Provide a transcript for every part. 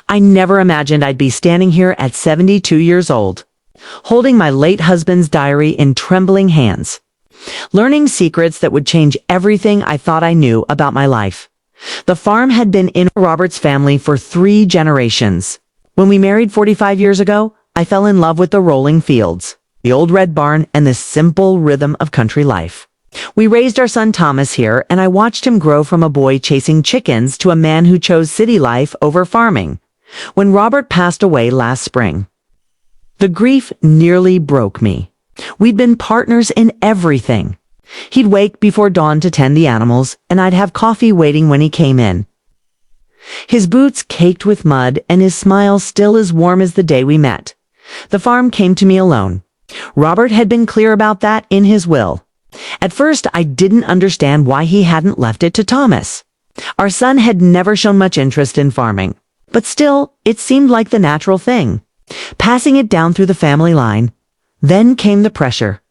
I never imagined I'd be standing here at 72 years old, holding my late husband's diary in trembling hands, learning secrets that would change everything I thought I knew about my life. The farm had been in Robert's family for 3 generations. When we married 45 years ago, I fell in love with the rolling fields, the old red barn, and the simple rhythm of country life. We raised our son Thomas here, and I watched him grow from a boy chasing chickens to a man who chose city life over farming. When Robert passed away last spring, the grief nearly broke me. We'd been partners in everything. He'd wake before dawn to tend the animals, and I'd have coffee waiting when he came in. His boots caked with mud, and his smile still as warm as the day we met. The farm came to me alone. Robert had been clear about that in his will. At first, I didn't understand why he hadn't left it to Thomas. Our son had never shown much interest in farming, but still, it seemed like the natural thing. Passing it down through the family line. Then came the pressure.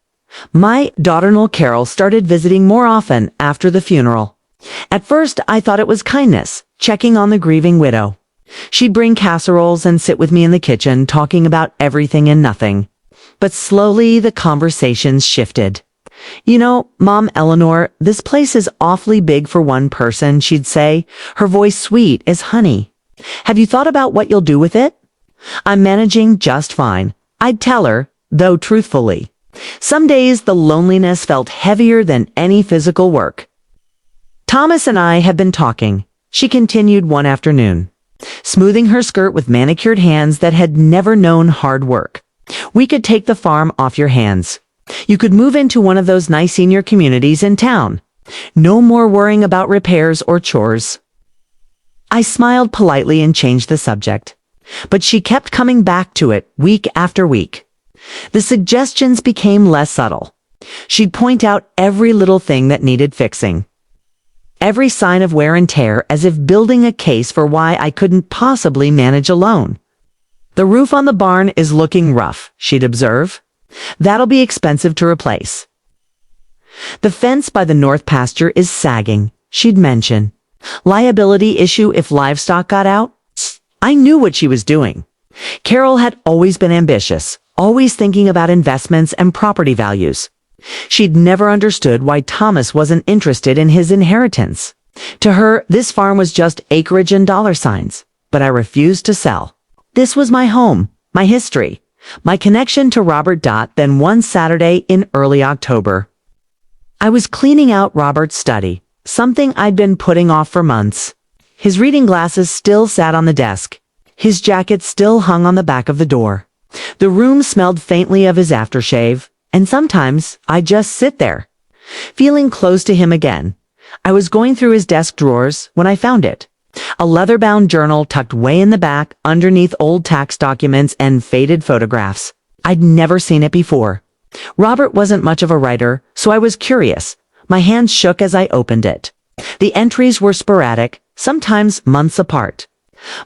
My daughter-in-law Carol started visiting more often after the funeral. At first, I thought it was kindness, checking on the grieving widow. She'd bring casseroles and sit with me in the kitchen, talking about everything and nothing. But slowly, the conversations shifted. "You know, Mom Eleanor, this place is awfully big for one person," she'd say, her voice sweet as honey. "Have you thought about what you'll do with it?" "I'm managing just fine," I'd tell her, though truthfully. Some days the loneliness felt heavier than any physical work. "Thomas and I have been talking," she continued one afternoon, smoothing her skirt with manicured hands that had never known hard work. "We could take the farm off your hands. You could move into one of those nice senior communities in town. No more worrying about repairs or chores." I smiled politely and changed the subject, but she kept coming back to it week after week. The suggestions became less subtle. She'd point out every little thing that needed fixing, every sign of wear and tear, as if building a case for why I couldn't possibly manage alone. "The roof on the barn is looking rough," she'd observe. "That'll be expensive to replace. The fence by the north pasture is sagging," she'd mention. "Liability issue if livestock got out." I knew what she was doing. Carol had always been ambitious, always thinking about investments and property values. She'd never understood why Thomas wasn't interested in his inheritance. To her, this farm was just acreage and dollar signs, but I refused to sell. This was my home, my history, my connection to Robert. Then one Saturday in early October, I was cleaning out Robert's study, something I'd been putting off for months. His reading glasses still sat on the desk. His jacket still hung on the back of the door. The room smelled faintly of his aftershave, and sometimes I'd just sit there, feeling close to him again. I was going through his desk drawers when I found it. A leather-bound journal tucked way in the back, underneath old tax documents and faded photographs. I'd never seen it before. Robert wasn't much of a writer, so I was curious. My hands shook as I opened it. The entries were sporadic, sometimes months apart.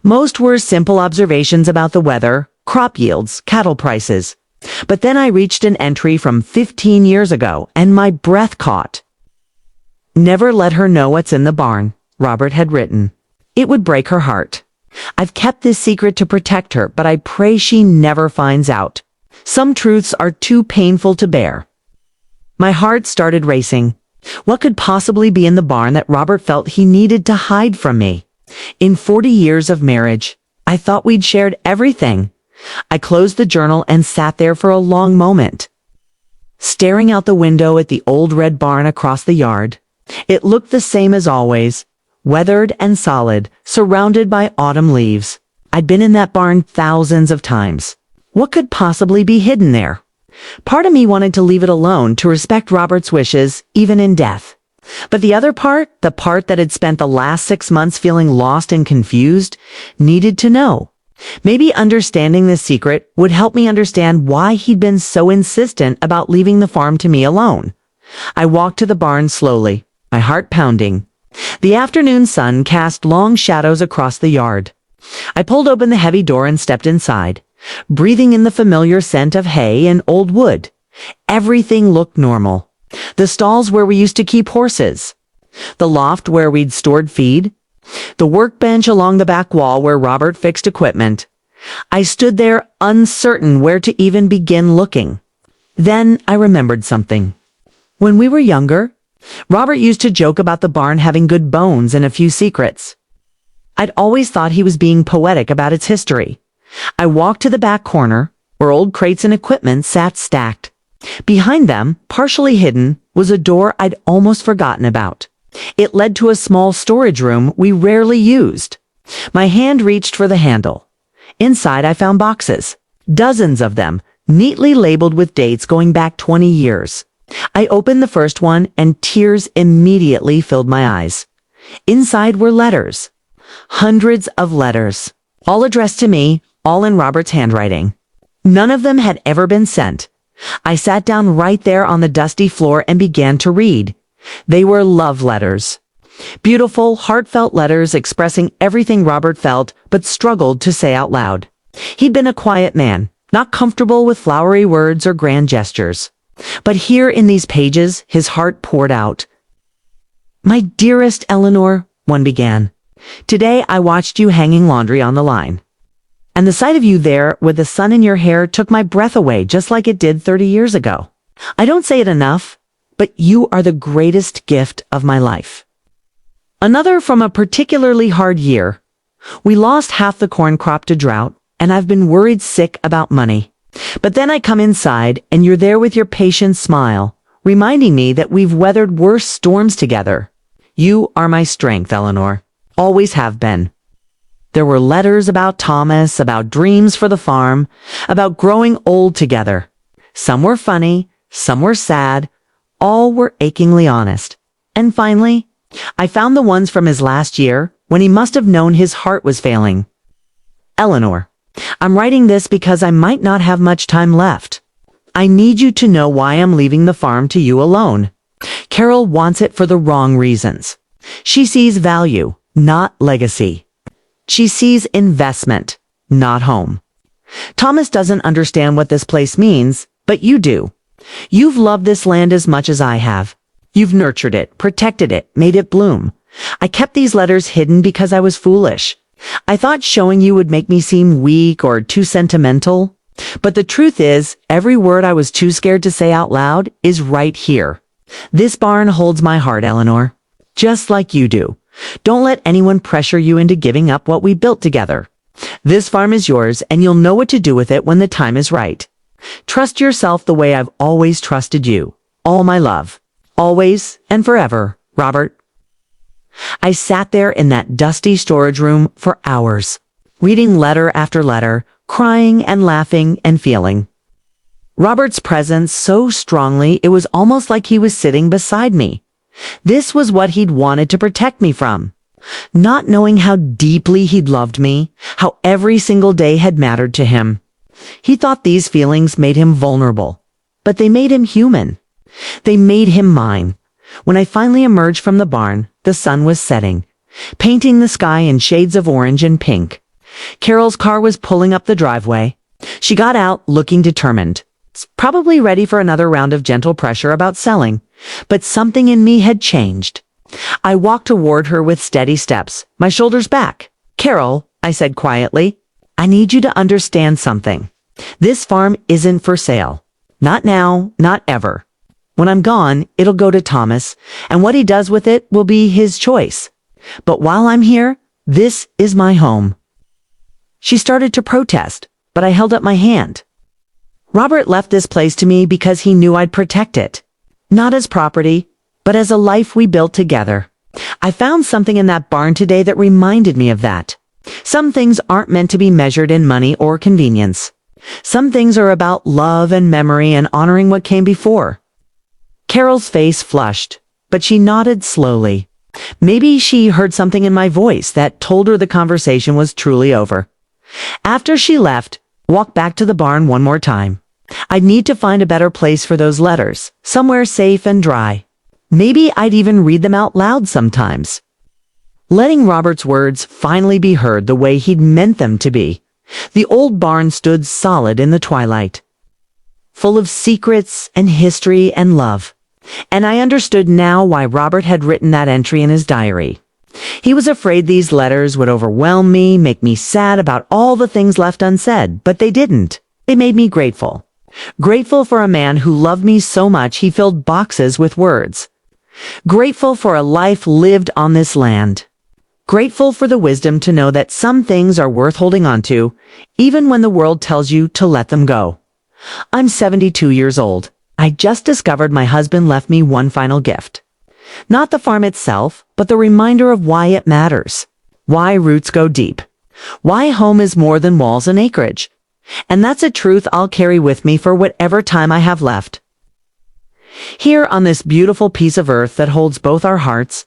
Most were simple observations about the weather, crop yields, cattle prices. But then I reached an entry from 15 years ago, and my breath caught. "Never let her know what's in the barn," Robert had written. "It would break her heart. I've kept this secret to protect her, but I pray she never finds out. Some truths are too painful to bear." My heart started racing. What could possibly be in the barn that Robert felt he needed to hide from me? In 40 years of marriage, I thought we'd shared everything. I closed the journal and sat there for a long moment, staring out the window at the old red barn across the yard. It looked the same as always, weathered and solid, surrounded by autumn leaves. I'd been in that barn thousands of times. What could possibly be hidden there? Part of me wanted to leave it alone, to respect Robert's wishes, even in death. But the other part, the part that had spent the last 6 months feeling lost and confused, needed to know. Maybe understanding this secret would help me understand why he'd been so insistent about leaving the farm to me alone. I walked to the barn slowly, my heart pounding. The afternoon sun cast long shadows across the yard. I pulled open the heavy door and stepped inside, breathing in the familiar scent of hay and old wood. Everything looked normal. The stalls where we used to keep horses, the loft where we'd stored feed, The workbench along the back wall where Robert fixed equipment. I stood there uncertain where to even begin looking. Then I remembered something. When we were younger, Robert used to joke about the barn having good bones and a few secrets. I'd always thought he was being poetic about its history. I walked to the back corner, where old crates and equipment sat stacked. Behind them, partially hidden, was a door I'd almost forgotten about. It led to a small storage room we rarely used. My hand reached for the handle. Inside I found boxes, dozens of them, neatly labeled with dates going back 20 years. I opened the first one and tears immediately filled my eyes. Inside were letters. Hundreds of letters, all addressed to me, all in Robert's handwriting. None of them had ever been sent. I sat down right there on the dusty floor and began to read. They were love letters. Beautiful, heartfelt letters expressing everything Robert felt but struggled to say out loud. He'd been a quiet man, not comfortable with flowery words or grand gestures. But here in these pages, his heart poured out. "My dearest Eleanor," one began, "today I watched you hanging laundry on the line. And the sight of you there with the sun in your hair took my breath away just like it did 30 years ago. I don't say it enough, but you are the greatest gift of my life." Another from a particularly hard year. We lost half the corn crop to drought, and I've been worried sick about money. But then I come inside, and you're there with your patient smile, reminding me that we've weathered worse storms together. You are my strength, Eleanor. Always have been. There were letters about Thomas, about dreams for the farm, about growing old together. Some were funny, some were sad, all were achingly honest. And finally, I found the ones from his last year, when he must have known his heart was failing. "Eleanor, I'm writing this because I might not have much time left. I need you to know why I'm leaving the farm to you alone. Carol wants it for the wrong reasons. She sees value, not legacy. She sees investment, not home. Thomas doesn't understand what this place means, but you do. You've loved this land as much as I have. You've nurtured it, protected it, made it bloom. I kept these letters hidden because I was foolish. I thought showing you would make me seem weak or too sentimental. But the truth is, every word I was too scared to say out loud is right here. This barn holds my heart, Eleanor. Just like you do. Don't let anyone pressure you into giving up what we built together. This farm is yours, and you'll know what to do with it when the time is right. Trust yourself the way I've always trusted you. All my love. Always and forever, Robert." I sat there in that dusty storage room for hours, reading letter after letter, crying and laughing and feeling. Robert's presence so strongly it was almost like he was sitting beside me. This was what he'd wanted to protect me from. Not knowing how deeply he'd loved me, how every single day had mattered to him. He thought these feelings made him vulnerable, but they made him human. They made him mine. When I finally emerged from the barn, the sun was setting, painting the sky in shades of orange and pink. Carol's car was pulling up the driveway. She got out looking determined, probably ready for another round of gentle pressure about selling, but something in me had changed. I walked toward her with steady steps, my shoulders back. "Carol," I said quietly, "I need you to understand something. This farm isn't for sale. Not now, not ever. When I'm gone, it'll go to Thomas, and what he does with it will be his choice. But while I'm here, this is my home." She started to protest, but I held up my hand. Robert left this place to me because he knew I'd protect it. Not as property, but as a life we built together. I found something in that barn today that reminded me of that. Some things aren't meant to be measured in money or convenience. Some things are about love and memory and honoring what came before. Carol's face flushed, but she nodded slowly. Maybe she heard something in my voice that told her the conversation was truly over. After she left, walked back to the barn one more time. I'd need to find a better place for those letters, somewhere safe and dry. Maybe I'd even read them out loud sometimes. Letting Robert's words finally be heard the way he'd meant them to be, the old barn stood solid in the twilight, full of secrets and history and love. And I understood now why Robert had written that entry in his diary. He was afraid these letters would overwhelm me, make me sad about all the things left unsaid, but they didn't. They made me grateful. Grateful for a man who loved me so much he filled boxes with words. Grateful for a life lived on this land. Grateful for the wisdom to know that some things are worth holding on to, even when the world tells you to let them go. I'm 72 years old. I just discovered my husband left me one final gift. Not the farm itself, but the reminder of why it matters. Why roots go deep. Why home is more than walls and acreage. And that's a truth I'll carry with me for whatever time I have left. Here on this beautiful piece of earth that holds both our hearts,